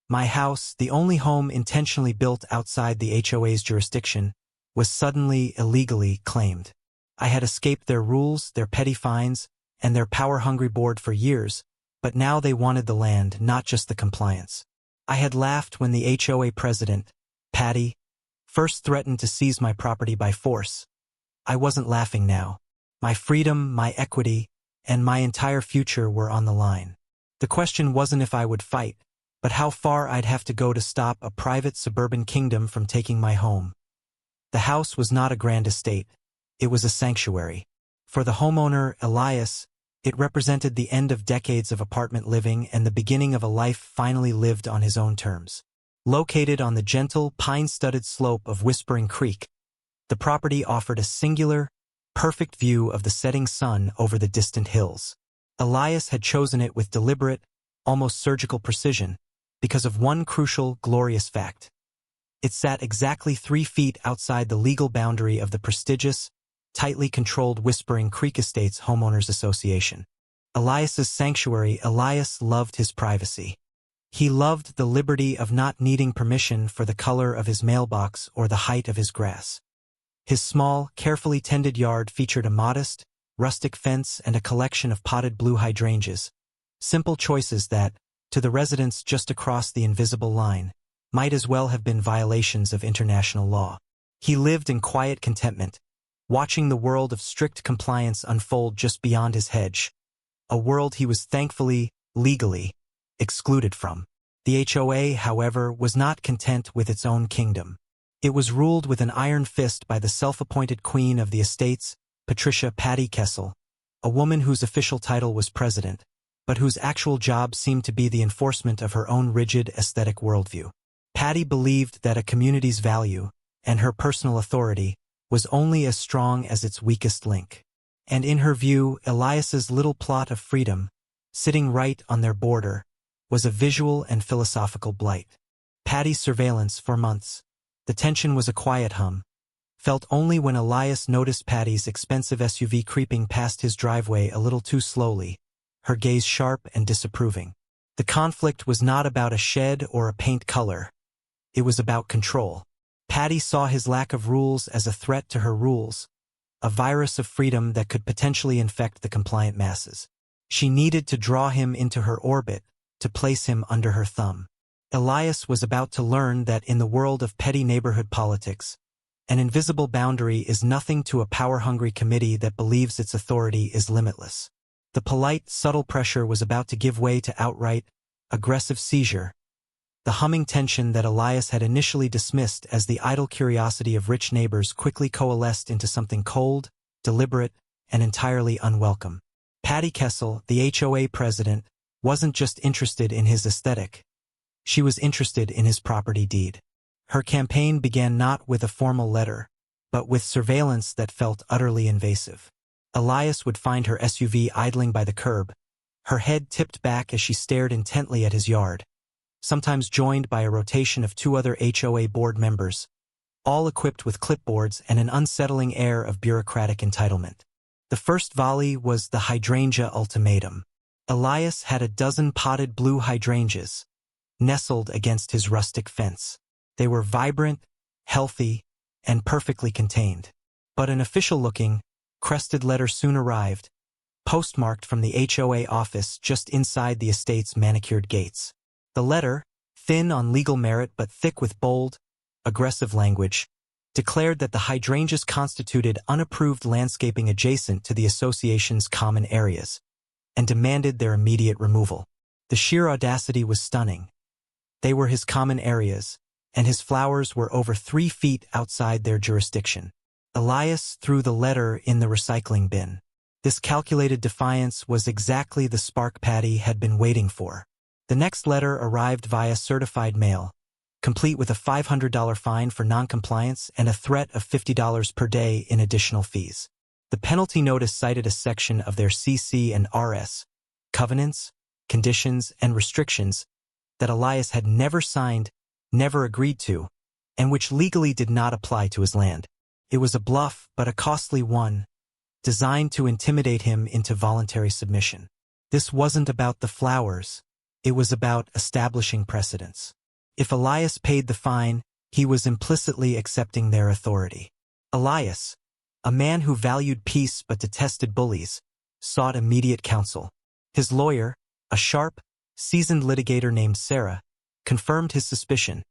My house, the only home intentionally built outside the HOA's jurisdiction, was suddenly illegally claimed. I had escaped their rules, their petty fines, and their power-hungry board for years, but now they wanted the land, not just the compliance. I had laughed when the HOA President, Patty, first threatened to seize my property by force. I wasn't laughing now. My freedom, my equity, and my entire future were on the line. The question wasn't if I would fight, but how far I'd have to go to stop a private suburban kingdom from taking my home. The house was not a grand estate. It was a sanctuary. For the homeowner, Elias, it represented the end of decades of apartment living and the beginning of a life finally lived on his own terms. Located on the gentle, pine-studded slope of Whispering Creek, the property offered a singular, perfect view of the setting sun over the distant hills. Elias had chosen it with deliberate, almost surgical precision, because of one crucial, glorious fact. It sat exactly 3 feet outside the legal boundary of the prestigious, tightly controlled Whispering Creek Estates Homeowners Association. Elias's sanctuary. Elias loved his privacy. He loved the liberty of not needing permission for the color of his mailbox or the height of his grass. His small, carefully tended yard featured a modest, rustic fence and a collection of potted blue hydrangeas, simple choices that, to the residents just across the invisible line, might as well have been violations of international law. He lived in quiet contentment, watching the world of strict compliance unfold just beyond his hedge, a world he was thankfully, legally, excluded from. The HOA, however, was not content with its own kingdom. It was ruled with an iron fist by the self-appointed queen of the estates, Patty Kessel, a woman whose official title was president, but whose actual job seemed to be the enforcement of her own rigid aesthetic worldview. Patty believed that a community's value, and her personal authority, was only as strong as its weakest link. And in her view, Elias's little plot of freedom, sitting right on their border, was a visual and philosophical blight. Patty's surveillance for months, the tension was a quiet hum, felt only when Elias noticed Patty's expensive SUV creeping past his driveway a little too slowly, her gaze sharp and disapproving. The conflict was not about a shed or a paint color. It was about control. Patty saw his lack of rules as a threat to her rules, a virus of freedom that could potentially infect the compliant masses. She needed to draw him into her orbit, to place him under her thumb. Elias was about to learn that in the world of petty neighborhood politics, an invisible boundary is nothing to a power-hungry committee that believes its authority is limitless. The polite, subtle pressure was about to give way to outright, aggressive seizure. The humming tension that Elias had initially dismissed as the idle curiosity of rich neighbors quickly coalesced into something cold, deliberate, and entirely unwelcome. Patty Kessel, the HOA president, wasn't just interested in his aesthetic. She was interested in his property deed. Her campaign began not with a formal letter, but with surveillance that felt utterly invasive. Elias would find her SUV idling by the curb, her head tipped back as she stared intently at his yard, sometimes joined by a rotation of 2 other HOA board members, all equipped with clipboards and an unsettling air of bureaucratic entitlement. The first volley was the hydrangea ultimatum. Elias had a dozen potted blue hydrangeas, nestled against his rustic fence. They were vibrant, healthy, and perfectly contained. But an official-looking, crested letter soon arrived, postmarked from the HOA office just inside the estate's manicured gates. The letter, thin on legal merit but thick with bold, aggressive language, declared that the hydrangeas constituted unapproved landscaping adjacent to the association's common areas, and demanded their immediate removal. The sheer audacity was stunning. They were his common areas, and his flowers were over 3 feet outside their jurisdiction. Elias threw the letter in the recycling bin. This calculated defiance was exactly the spark Patty had been waiting for. The next letter arrived via certified mail, complete with a $500 fine for noncompliance and a threat of $50 per day in additional fees. The penalty notice cited a section of their CC and RS, covenants, conditions, and restrictions, that Elias had never signed, never agreed to, and which legally did not apply to his land. It was a bluff, but a costly one, designed to intimidate him into voluntary submission. This wasn't about the flowers. It was about establishing precedents. If Elias paid the fine, he was implicitly accepting their authority. Elias, a man who valued peace but detested bullies, sought immediate counsel. His lawyer, a sharp, seasoned litigator named Sarah, confirmed his suspicion.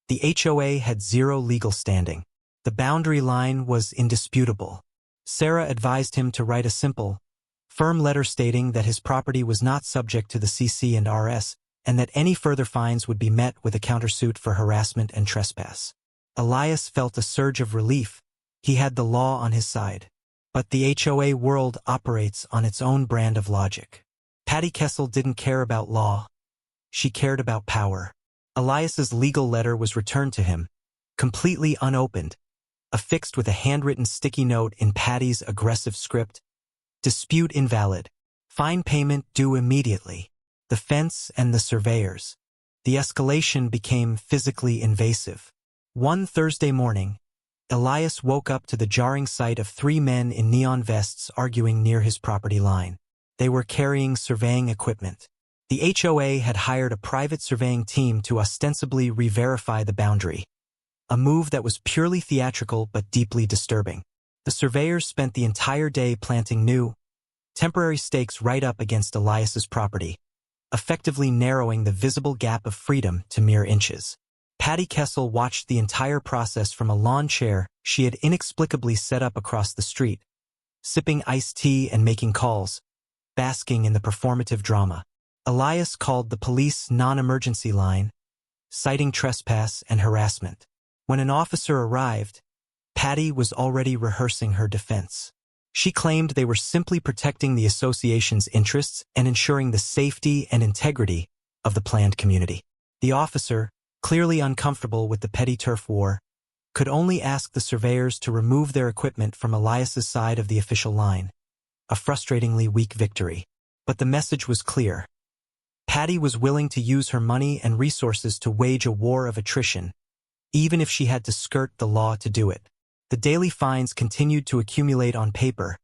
The HOA had zero legal standing. The boundary line was indisputable. Sarah advised him to write a simple, firm letter stating that his property was not subject to the CC and RS, and that any further fines would be met with a countersuit for harassment and trespass. Elias felt a surge of relief. He had the law on his side. But the HOA world operates on its own brand of logic. Patty Kessel didn't care about law. She cared about power. Elias's legal letter was returned to him, completely unopened, affixed with a handwritten sticky note in Patty's aggressive script. Dispute invalid. Fine payment due immediately. The fence and the surveyors. The escalation became physically invasive. One Thursday morning, Elias woke up to the jarring sight of three men in neon vests arguing near his property line. They were carrying surveying equipment. The HOA had hired a private surveying team to ostensibly re-verify the boundary, a move that was purely theatrical but deeply disturbing. The surveyors spent the entire day planting new, temporary stakes right up against Elias's property, effectively narrowing the visible gap of freedom to mere inches. Patty Kessel watched the entire process from a lawn chair she had inexplicably set up across the street, sipping iced tea and making calls, basking in the performative drama. Elias called the police non-emergency line, citing trespass and harassment. When an officer arrived, Patty was already rehearsing her defense. She claimed they were simply protecting the association's interests and ensuring the safety and integrity of the planned community. The officer, clearly uncomfortable with the petty turf war, could only ask the surveyors to remove their equipment from Elias's side of the official line, a frustratingly weak victory. But the message was clear. Patty was willing to use her money and resources to wage a war of attrition, even if she had to skirt the law to do it. The daily fines continued to accumulate on paper,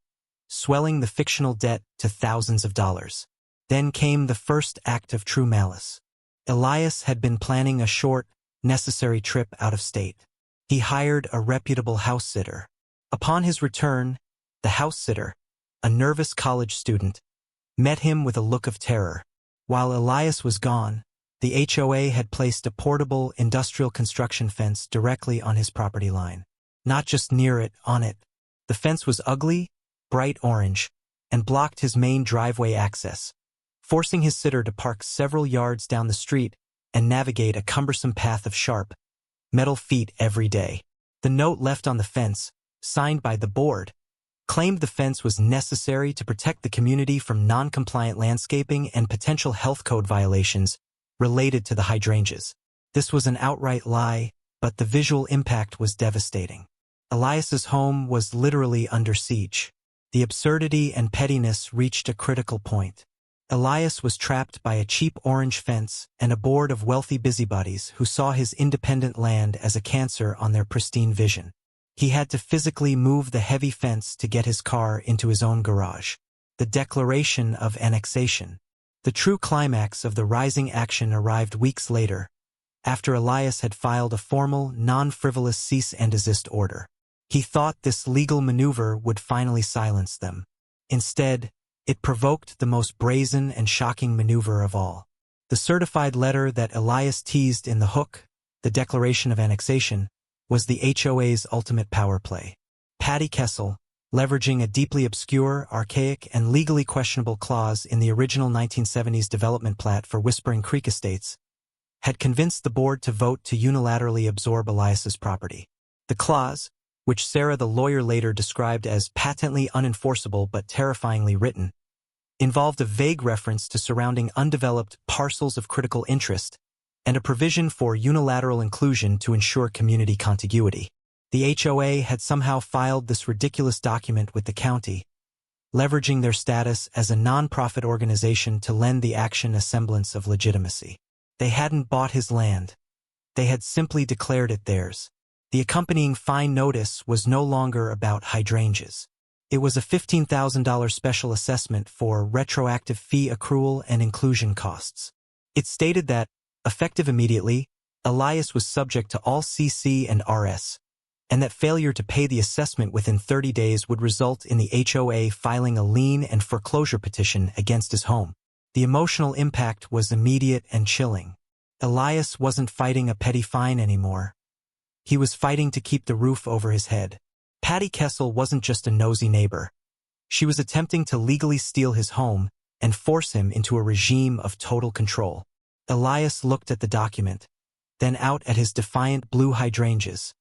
swelling the fictional debt to thousands of dollars. Then came the first act of true malice. Elias had been planning a short, necessary trip out of state. He hired a reputable house sitter. Upon his return, the house sitter, a nervous college student, met him with a look of terror. While Elias was gone, the HOA had placed a portable industrial construction fence directly on his property line. Not just near it, on it. The fence was ugly, bright orange, and blocked his main driveway access, forcing his sitter to park several yards down the street and navigate a cumbersome path of sharp, metal feet every day. The note left on the fence, signed by the board, claimed the fence was necessary to protect the community from non-compliant landscaping and potential health code violations related to the hydrangeas. This was an outright lie, but the visual impact was devastating. Elias's home was literally under siege. The absurdity and pettiness reached a critical point. Elias was trapped by a cheap orange fence and a board of wealthy busybodies who saw his independent land as a cancer on their pristine vision. He had to physically move the heavy fence to get his car into his own garage. The declaration of annexation. The true climax of the rising action arrived weeks later, after Elias had filed a formal, non-frivolous cease and desist order. He thought this legal maneuver would finally silence them. Instead, it provoked the most brazen and shocking maneuver of all. The certified letter that Elias teased in the hook, the Declaration of Annexation, was the HOA's ultimate power play. Patty Kessel, leveraging a deeply obscure, archaic, and legally questionable clause in the original 1970s development plat for Whispering Creek Estates, had convinced the board to vote to unilaterally absorb Elias's property. The clause, which Sarah the lawyer later described as patently unenforceable but terrifyingly written, involved a vague reference to surrounding undeveloped parcels of critical interest and a provision for unilateral inclusion to ensure community contiguity. The HOA had somehow filed this ridiculous document with the county, leveraging their status as a non-profit organization to lend the action a semblance of legitimacy. They hadn't bought his land. They had simply declared it theirs. The accompanying fine notice was no longer about hydrangeas. It was a $15,000 special assessment for retroactive fee accrual and inclusion costs. It stated that, effective immediately, Elias was subject to all CC and RS, and that failure to pay the assessment within 30 days would result in the HOA filing a lien and foreclosure petition against his home. The emotional impact was immediate and chilling. Elias wasn't fighting a petty fine anymore. He was fighting to keep the roof over his head. Patty Kessel wasn't just a nosy neighbor. She was attempting to legally steal his home and force him into a regime of total control. Elias looked at the document, then out at his defiant blue hydrangeas,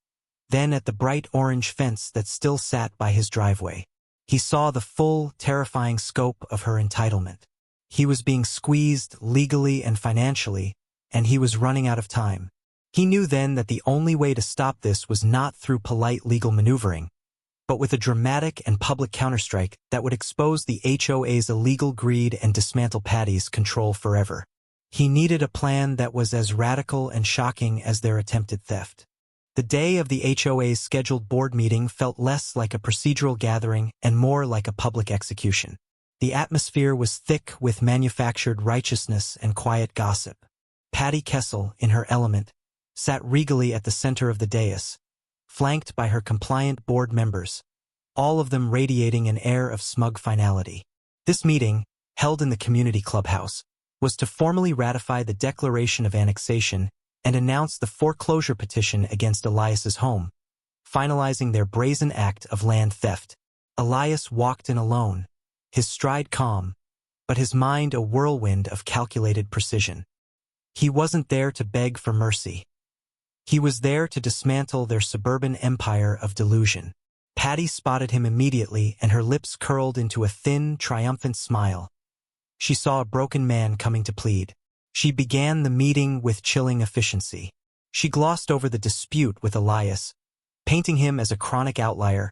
then at the bright orange fence that still sat by his driveway. He saw the full, terrifying scope of her entitlement. He was being squeezed legally and financially, and he was running out of time. He knew then that the only way to stop this was not through polite legal maneuvering, but with a dramatic and public counterstrike that would expose the HOA's illegal greed and dismantle Patty's control forever. He needed a plan that was as radical and shocking as their attempted theft. The day of the HOA's scheduled board meeting felt less like a procedural gathering and more like a public execution. The atmosphere was thick with manufactured righteousness and quiet gossip. Patty Kessel, in her element, sat regally at the center of the dais, flanked by her compliant board members, all of them radiating an air of smug finality. This meeting, held in the community clubhouse, was to formally ratify the declaration of annexation and announce the foreclosure petition against Elias's home, finalizing their brazen act of land theft. Elias walked in alone, his stride calm, but his mind a whirlwind of calculated precision. He wasn't there to beg for mercy. He was there to dismantle their suburban empire of delusion. Patty spotted him immediately, and her lips curled into a thin, triumphant smile. She saw a broken man coming to plead. She began the meeting with chilling efficiency. She glossed over the dispute with Elias, painting him as a chronic outlier,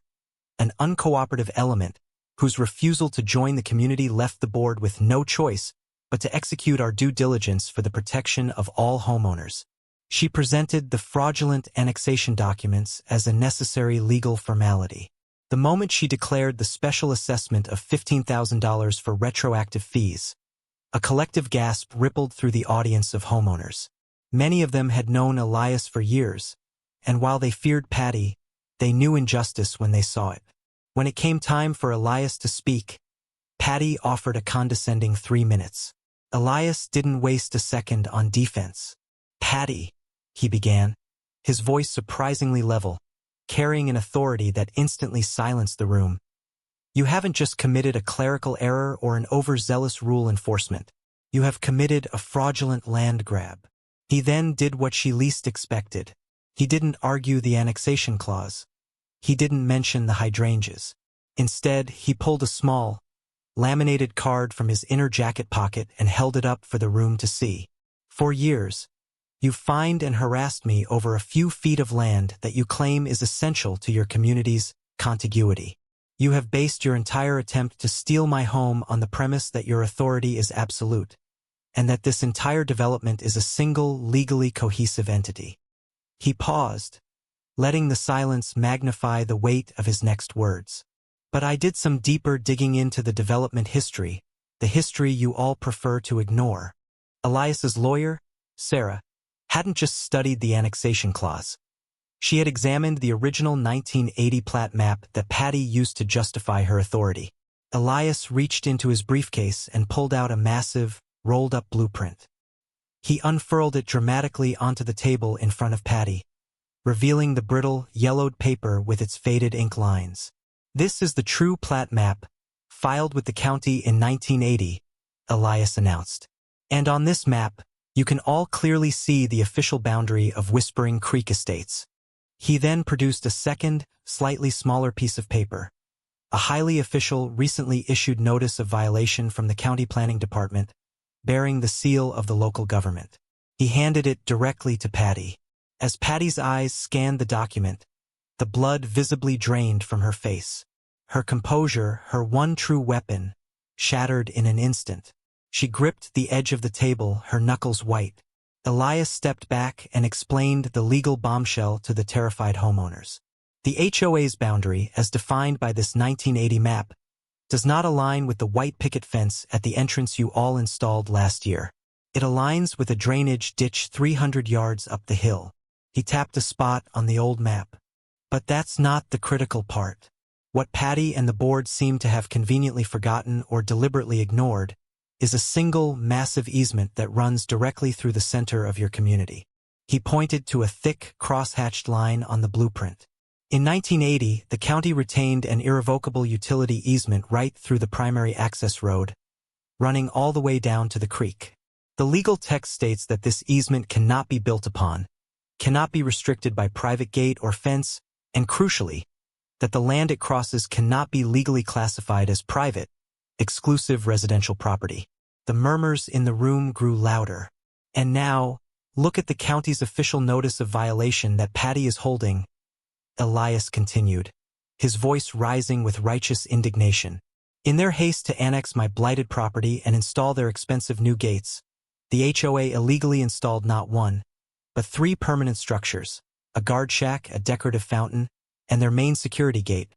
an uncooperative element whose refusal to join the community left the board with no choice but to execute our due diligence for the protection of all homeowners. She presented the fraudulent annexation documents as a necessary legal formality. The moment she declared the special assessment of $15,000 for retroactive fees, a collective gasp rippled through the audience of homeowners. Many of them had known Elias for years, and while they feared Patty, they knew injustice when they saw it. When it came time for Elias to speak, Patty offered a condescending 3 minutes. Elias didn't waste a second on defense. "Patty," he began, his voice surprisingly level, carrying an authority that instantly silenced the room. "You haven't just committed a clerical error or an overzealous rule enforcement. You have committed a fraudulent land grab." He then did what she least expected. He didn't argue the annexation clause. He didn't mention the hydrangeas. Instead, he pulled a small, laminated card from his inner jacket pocket and held it up for the room to see. "For years, you fined and harassed me over a few feet of land that you claim is essential to your community's contiguity. You have based your entire attempt to steal my home on the premise that your authority is absolute, and that this entire development is a single, legally cohesive entity." He paused, letting the silence magnify the weight of his next words. "But I did some deeper digging into the development history, the history you all prefer to ignore." Elias's lawyer, Sarah, hadn't just studied the annexation clause. She had examined the original 1980 plat map that Patty used to justify her authority. Elias reached into his briefcase and pulled out a massive, rolled-up blueprint. He unfurled it dramatically onto the table in front of Patty, revealing the brittle, yellowed paper with its faded ink lines. "This is the true plat map, filed with the county in 1980, Elias announced. "And on this map, you can all clearly see the official boundary of Whispering Creek Estates." He then produced a second, slightly smaller piece of paper, a highly official, recently issued notice of violation from the county planning department, bearing the seal of the local government. He handed it directly to Patty. As Patty's eyes scanned the document, the blood visibly drained from her face. Her composure, her one true weapon, shattered in an instant. She gripped the edge of the table, her knuckles white. Elias stepped back and explained the legal bombshell to the terrified homeowners. The HOA's boundary, as defined by this 1980 map, does not align with the white picket fence at the entrance you all installed last year. It aligns with a drainage ditch 300 yards up the hill. He tapped a spot on the old map. But that's not the critical part. What Patty and the board seem to have conveniently forgotten or deliberately ignored is a single, massive easement that runs directly through the center of your community. He pointed to a thick, cross-hatched line on the blueprint. In 1980, the county retained an irrevocable utility easement right through the primary access road, running all the way down to the creek. The legal text states that this easement cannot be built upon, cannot be restricted by private gate or fence, and crucially, that the land it crosses cannot be legally classified as private, exclusive residential property. The murmurs in the room grew louder. And now, look at the county's official notice of violation that Patty is holding, Elias continued, his voice rising with righteous indignation. In their haste to annex my blighted property and install their expensive new gates, the HOA illegally installed not one, but 3 permanent structures, a guard shack, a decorative fountain, and their main security gate,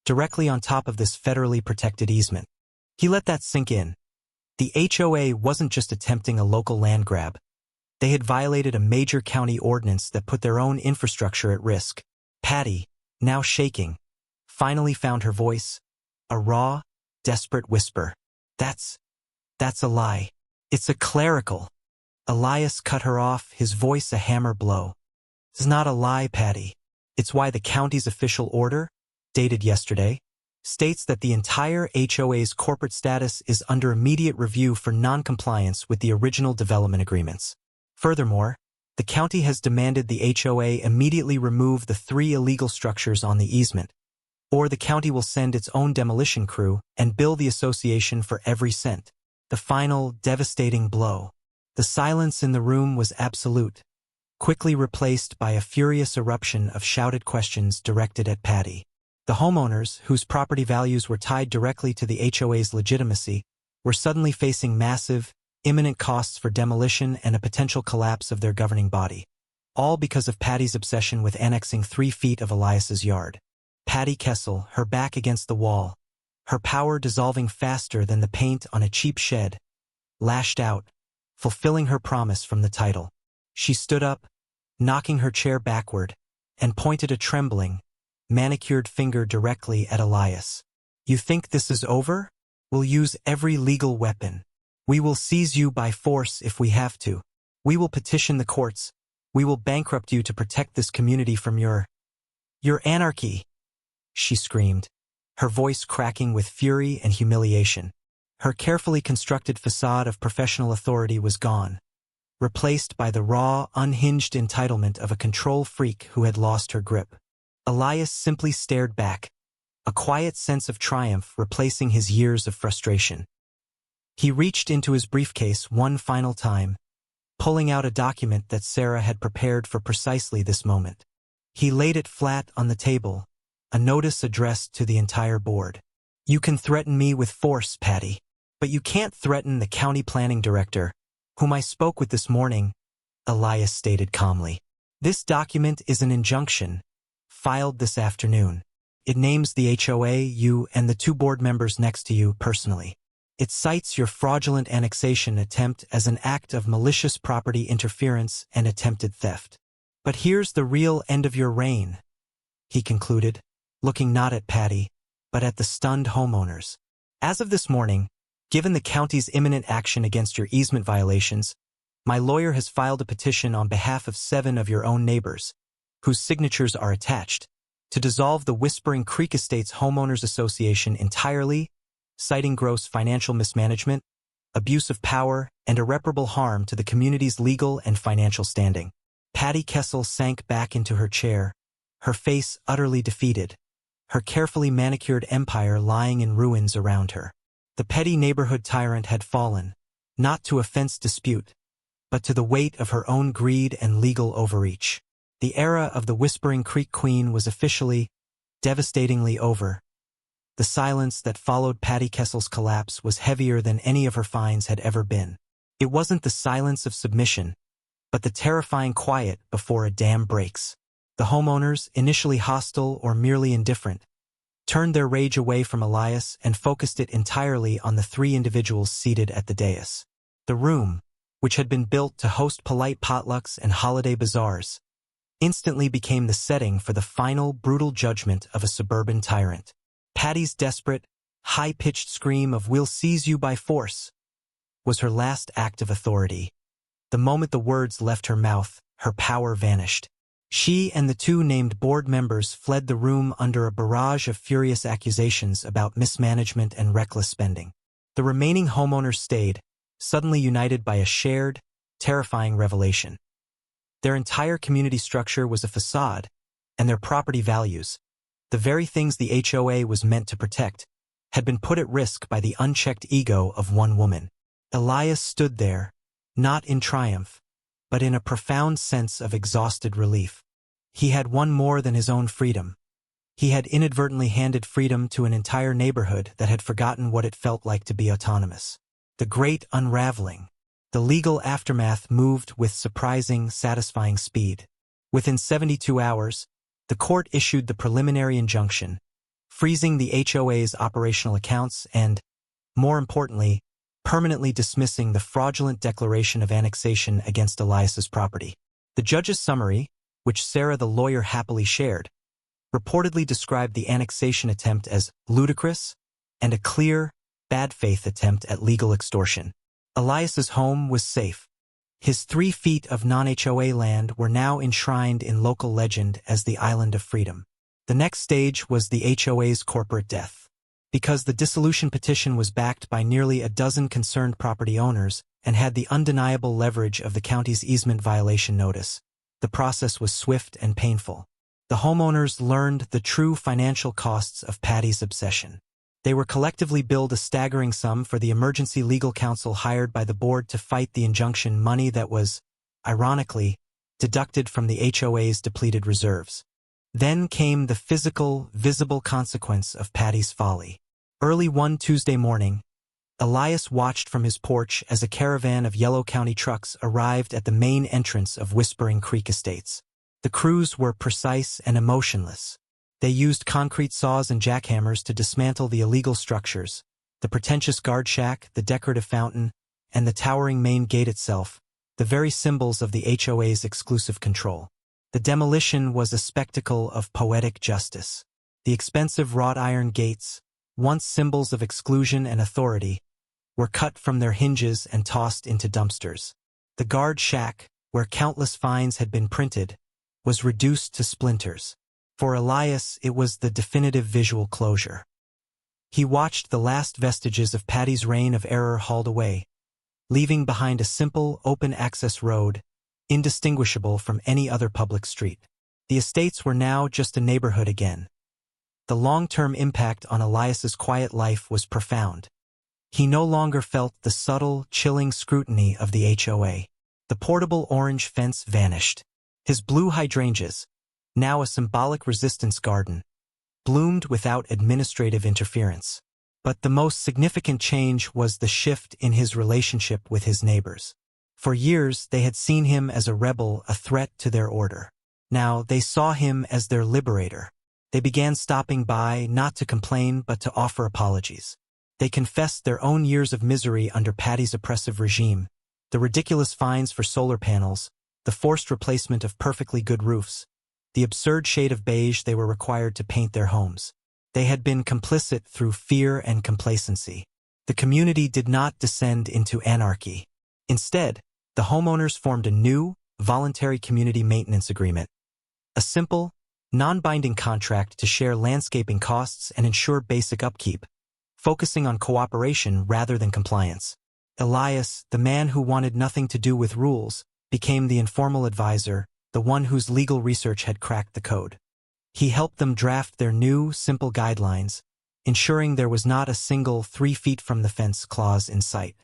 directly on top of this federally protected easement. He let that sink in. The HOA wasn't just attempting a local land grab. They had violated a major county ordinance that put their own infrastructure at risk. Patty, now shaking, finally found her voice, a raw, desperate whisper. That's a lie. It's a clerical. Elias cut her off, his voice a hammer blow. It's not a lie, Patty. It's why the county's official order, dated yesterday, states that the entire HOA's corporate status is under immediate review for non-compliance with the original development agreements. Furthermore, the county has demanded the HOA immediately remove the 3 illegal structures on the easement, or the county will send its own demolition crew and bill the association for every cent. The final, devastating blow. The silence in the room was absolute, quickly replaced by a furious eruption of shouted questions directed at Patty. The homeowners, whose property values were tied directly to the HOA's legitimacy, were suddenly facing massive, imminent costs for demolition and a potential collapse of their governing body, all because of Patty's obsession with annexing 3 feet of Elias's yard. Patty Kessel, her back against the wall, her power dissolving faster than the paint on a cheap shed, lashed out, fulfilling her promise from the title. She stood up, knocking her chair backward, and pointed a trembling, manicured finger directly at Elias. You think this is over? We'll use every legal weapon. We will seize you by force if we have to. We will petition the courts. We will bankrupt you to protect this community from your anarchy, she screamed, her voice cracking with fury and humiliation. Her carefully constructed facade of professional authority was gone, replaced by the raw, unhinged entitlement of a control freak who had lost her grip. Elias simply stared back, a quiet sense of triumph replacing his years of frustration. He reached into his briefcase one final time, pulling out a document that Sarah had prepared for precisely this moment. He laid it flat on the table, a notice addressed to the entire board. You can threaten me with force, Patty, but you can't threaten the county planning director, whom I spoke with this morning, Elias stated calmly. This document is an injunction, filed this afternoon. It names the HOA, you, and the 2 board members next to you personally. It cites your fraudulent annexation attempt as an act of malicious property interference and attempted theft. But here's the real end of your reign, he concluded, looking not at Patty, but at the stunned homeowners. As of this morning, given the county's imminent action against your easement violations, my lawyer has filed a petition on behalf of 7 of your own neighbors, whose signatures are attached, to dissolve the Whispering Creek Estates Homeowners Association entirely, citing gross financial mismanagement, abuse of power, and irreparable harm to the community's legal and financial standing. Patty Kessel sank back into her chair, her face utterly defeated, her carefully manicured empire lying in ruins around her. The petty neighborhood tyrant had fallen, not to a fence dispute, but to the weight of her own greed and legal overreach. The era of the Whispering Creek Queen was officially, devastatingly over. The silence that followed Patty Kessel's collapse was heavier than any of her fines had ever been. It wasn't the silence of submission, but the terrifying quiet before a dam breaks. The homeowners, initially hostile or merely indifferent, turned their rage away from Elias and focused it entirely on the 3 individuals seated at the dais. The room, which had been built to host polite potlucks and holiday bazaars, instantly became the setting for the final, brutal judgment of a suburban tyrant. Patty's desperate, high-pitched scream of "We'll seize you by force" was her last act of authority. The moment the words left her mouth, her power vanished. She and the two named board members fled the room under a barrage of furious accusations about mismanagement and reckless spending. The remaining homeowners stayed, suddenly united by a shared, terrifying revelation. Their entire community structure was a facade, and their property values, the very things the HOA was meant to protect, had been put at risk by the unchecked ego of one woman. Elias stood there, not in triumph, but in a profound sense of exhausted relief. He had won more than his own freedom. He had inadvertently handed freedom to an entire neighborhood that had forgotten what it felt like to be autonomous. The great unraveling. The legal aftermath moved with surprising, satisfying speed. Within 72 hours, the court issued the preliminary injunction, freezing the HOA's operational accounts and, more importantly, permanently dismissing the fraudulent declaration of annexation against Elias's property. The judge's summary, which Sarah the lawyer happily shared, reportedly described the annexation attempt as ludicrous and a clear, bad-faith attempt at legal extortion. Elias's home was safe. His 3 feet of non-HOA land were now enshrined in local legend as the Island of Freedom. The next stage was the HOA's corporate death. Because the dissolution petition was backed by nearly a dozen concerned property owners and had the undeniable leverage of the county's easement violation notice, the process was swift and painful. The homeowners learned the true financial costs of Patty's obsession. They were collectively billed a staggering sum for the emergency legal counsel hired by the board to fight the injunction, money that was, ironically, deducted from the HOA's depleted reserves. Then came the physical, visible consequence of Patty's folly. Early one Tuesday morning, Elias watched from his porch as a caravan of Yellow County trucks arrived at the main entrance of Whispering Creek Estates. The crews were precise and emotionless. They used concrete saws and jackhammers to dismantle the illegal structures, the pretentious guard shack, the decorative fountain, and the towering main gate itself, the very symbols of the HOA's exclusive control. The demolition was a spectacle of poetic justice. The expensive wrought iron gates, once symbols of exclusion and authority, were cut from their hinges and tossed into dumpsters. The guard shack, where countless fines had been printed, was reduced to splinters. For Elias, it was the definitive visual closure. He watched the last vestiges of Patty's reign of error hauled away, leaving behind a simple, open-access road, indistinguishable from any other public street. The estates were now just a neighborhood again. The long-term impact on Elias's quiet life was profound. He no longer felt the subtle, chilling scrutiny of the HOA. The portable orange fence vanished. His blue hydrangeas, now a symbolic resistance garden, bloomed without administrative interference. But the most significant change was the shift in his relationship with his neighbors. For years, they had seen him as a rebel, a threat to their order. Now, they saw him as their liberator. They began stopping by, not to complain, but to offer apologies. They confessed their own years of misery under Patty's oppressive regime, the ridiculous fines for solar panels, the forced replacement of perfectly good roofs, the absurd shade of beige they were required to paint their homes. They had been complicit through fear and complacency. The community did not descend into anarchy. Instead, the homeowners formed a new, voluntary community maintenance agreement. A simple, non-binding contract to share landscaping costs and ensure basic upkeep, focusing on cooperation rather than compliance. Elias, the man who wanted nothing to do with rules, became the informal advisor, the one whose legal research had cracked the code. He helped them draft their new, simple guidelines, ensuring there was not a single 3 feet from the fence clause in sight.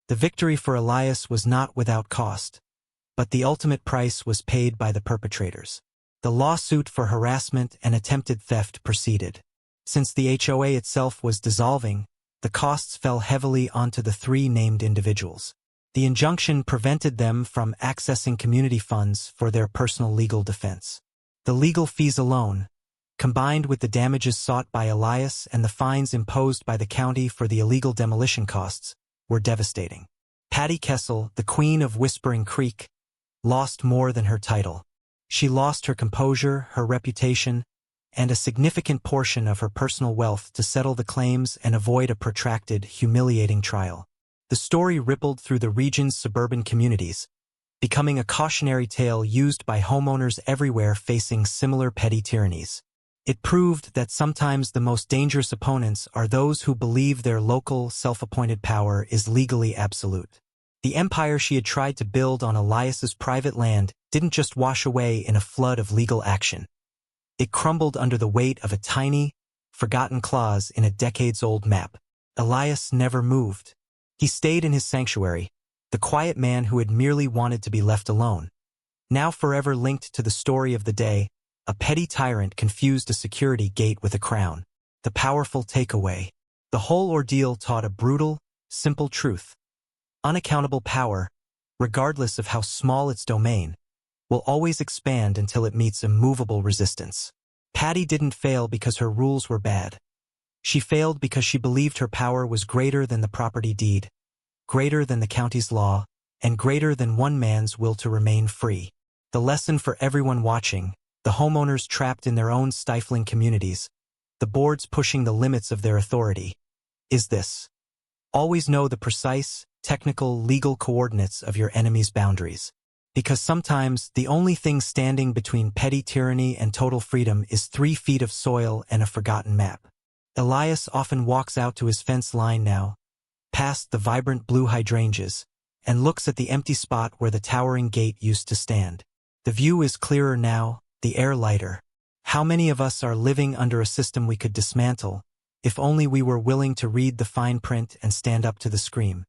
The victory for Elias was not without cost, but the ultimate price was paid by the perpetrators. The lawsuit for harassment and attempted theft proceeded. Since the HOA itself was dissolving, the costs fell heavily onto the 3 named individuals. The injunction prevented them from accessing community funds for their personal legal defense. The legal fees alone, combined with the damages sought by Elias and the fines imposed by the county for the illegal demolition costs, were devastating. Patty Kessel, the queen of Whispering Creek, lost more than her title. She lost her composure, her reputation, and a significant portion of her personal wealth to settle the claims and avoid a protracted, humiliating trial. The story rippled through the region's suburban communities, becoming a cautionary tale used by homeowners everywhere facing similar petty tyrannies. It proved that sometimes the most dangerous opponents are those who believe their local, self-appointed power is legally absolute. The empire she had tried to build on Elias's private land didn't just wash away in a flood of legal action. It crumbled under the weight of a tiny, forgotten clause in a decades-old map. Elias never moved. He stayed in his sanctuary, the quiet man who had merely wanted to be left alone. Now forever linked to the story of the day, a petty tyrant confused a security gate with a crown. The powerful takeaway. The whole ordeal taught a brutal, simple truth. Unaccountable power, regardless of how small its domain, will always expand until it meets immovable resistance. Patty didn't fail because her rules were bad. She failed because she believed her power was greater than the property deed, greater than the county's law, and greater than one man's will to remain free. The lesson for everyone watching, the homeowners trapped in their own stifling communities, the boards pushing the limits of their authority, is this: always know the precise, technical, legal coordinates of your enemy's boundaries. Because sometimes the only thing standing between petty tyranny and total freedom is 3 feet of soil and a forgotten map. Elias often walks out to his fence line now, past the vibrant blue hydrangeas, and looks at the empty spot where the towering gate used to stand. The view is clearer now, the air lighter. How many of us are living under a system we could dismantle, if only we were willing to read the fine print and stand up to the scream?